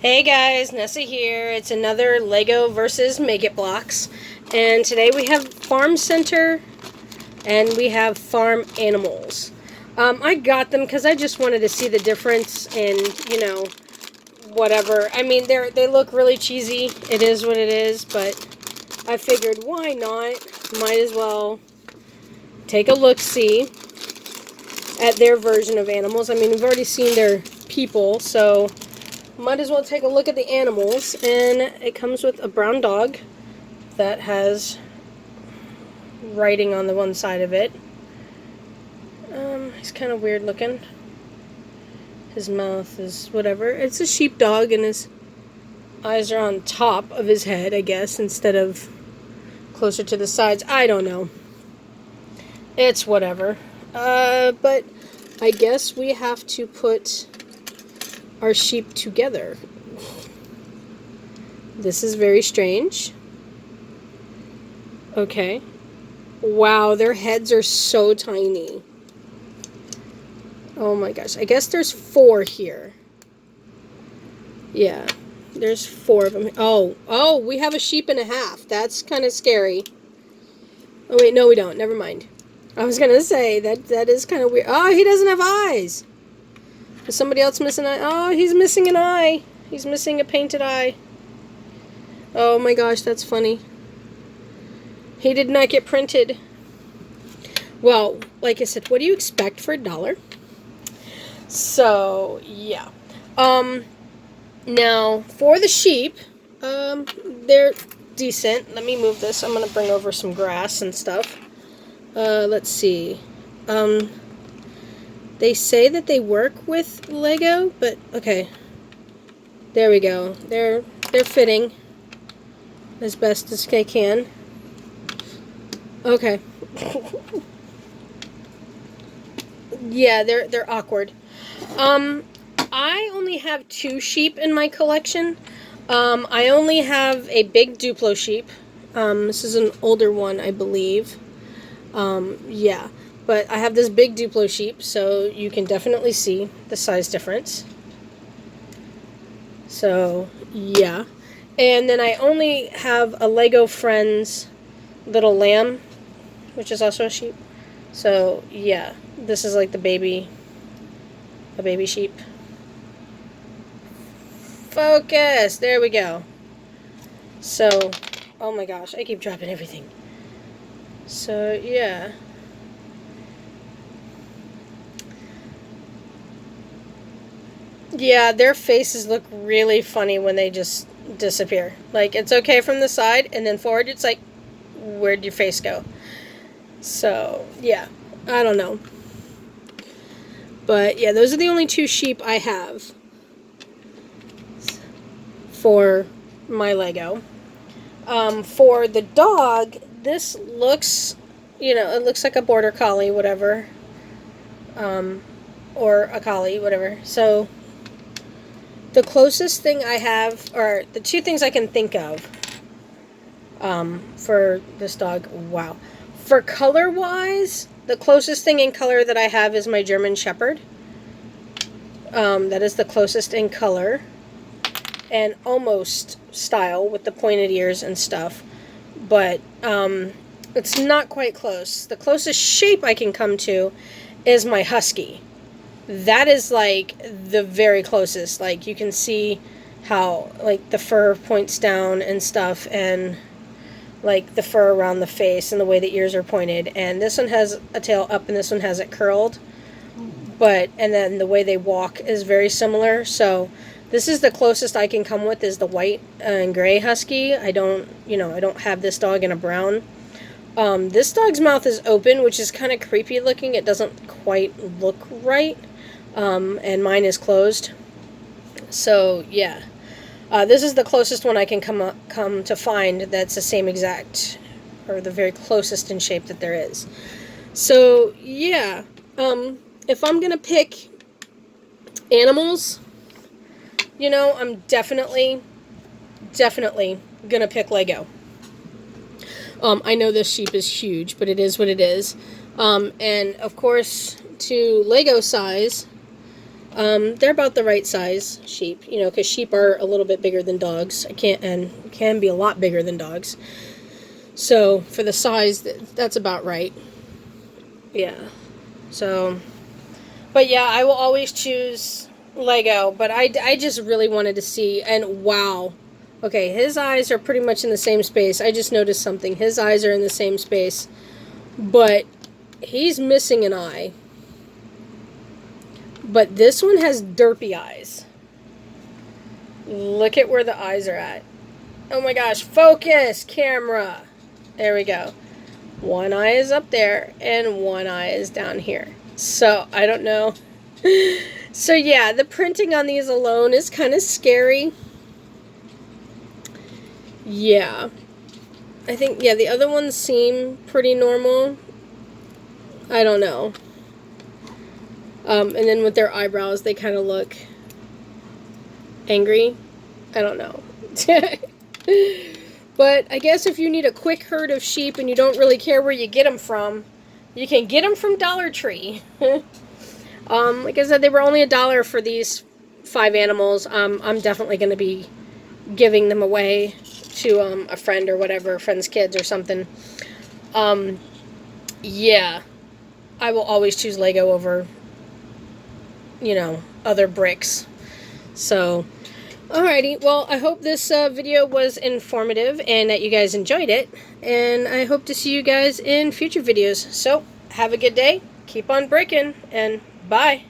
Hey guys, Nessa here. It's another Lego versus Make It Blocks. And today we have Farm Center and we have Farm Animals. I got them because I just wanted to see the difference in, whatever. I mean, they look really cheesy. It is what it is, but I figured why not? Might as well take a look-see at their version of animals. I mean, we've already seen their people, so might as well take a look at the animals. And it comes with a brown dog that has writing on the one side of it. He's kind of weird looking. His mouth is whatever. It's a sheepdog, and his eyes are on top of his head, I guess, instead of closer to the sides. I don't know. It's whatever. But I guess we have to put our sheep together. This is very strange. Okay. Wow, their heads are so tiny. Oh my gosh. I guess there's 4 here. Yeah, there's 4 of them. Oh, we have a sheep and a half. That's kind of scary. Oh wait, no we don't. Never mind. I was gonna say, that is kind of weird. Oh, he doesn't have eyes. Is somebody else missing an eye? Oh, he's missing an eye. He's missing a painted eye. Oh my gosh, that's funny. He did not get printed. Well, like I said, what do you expect for $1? So, yeah. Now, for the sheep, they're decent. Let me move this. I'm going to bring over some grass and stuff. Let's see. They say that they work with Lego, but okay. There we go. They're fitting as best as they can. Okay. Yeah, they're awkward. I only have 2 sheep in my collection. I only have a big Duplo sheep. This is an older one, I believe. Yeah. But I have this big Duplo sheep, so you can definitely see the size difference. So, yeah. And then I only have a Lego Friends little lamb, which is also a sheep. So, yeah. This is like a baby sheep. Focus! There we go. So, oh my gosh, I keep dropping everything. So, yeah. Yeah, their faces look really funny when they just disappear. Like, it's okay from the side, and then forward, it's like, where'd your face go? So, yeah. I don't know. But, yeah, those are the only 2 sheep I have for my Lego. For the dog, this looks, it looks like a border collie, whatever. Or a collie, whatever. So, the closest thing I have, or the 2 things I can think of for this dog, wow. For color-wise, the closest thing in color that I have is my German Shepherd. That is the closest in color. And almost style with the pointed ears and stuff. But it's not quite close. The closest shape I can come to is my Husky. That is like the very closest. Like you can see how like the fur points down and stuff, and like the fur around the face and the way the ears are pointed. And this one has a tail up and this one has it curled. And then the way they walk is very similar. So this is the closest I can come with is the white and gray Husky. I don't have this dog in a brown. This dog's mouth is open, which is kind of creepy looking. It doesn't quite look right. And mine is closed. So, yeah. This is the closest one I can come to find that's the same exact, or the very closest in shape that there is. So, yeah. If I'm going to pick animals, I'm definitely going to pick Lego. I know this sheep is huge, but it is what it is. And, of course, to Lego size, They're about the right size sheep, you know, because sheep are a little bit bigger than dogs. And can be a lot bigger than dogs. So for the size, that's about right. Yeah. So, but yeah, I will always choose Lego. But I just really wanted to see, and wow. Okay, his eyes are pretty much in the same space. I just noticed something. His eyes are in the same space, but he's missing an eye. But this one has derpy eyes. Look at where the eyes are at. Oh my gosh, focus, camera. There we go. One eye is up there, and one eye is down here. So, I don't know. So yeah, the printing on these alone is kind of scary. Yeah. I think, yeah, the other ones seem pretty normal. I don't know. And then with their eyebrows, they kind of look angry. I don't know. But I guess if you need a quick herd of sheep and you don't really care where you get them from, you can get them from Dollar Tree. Like I said, they were only $1 for these 5 animals. I'm definitely going to be giving them away to a friend or whatever, friend's kids or something. Yeah, I will always choose Lego over, you know, other bricks. So, alrighty, well, I hope this video was informative and that you guys enjoyed it, and I hope to see you guys in future videos. So, have a good day, keep on bricking, and bye.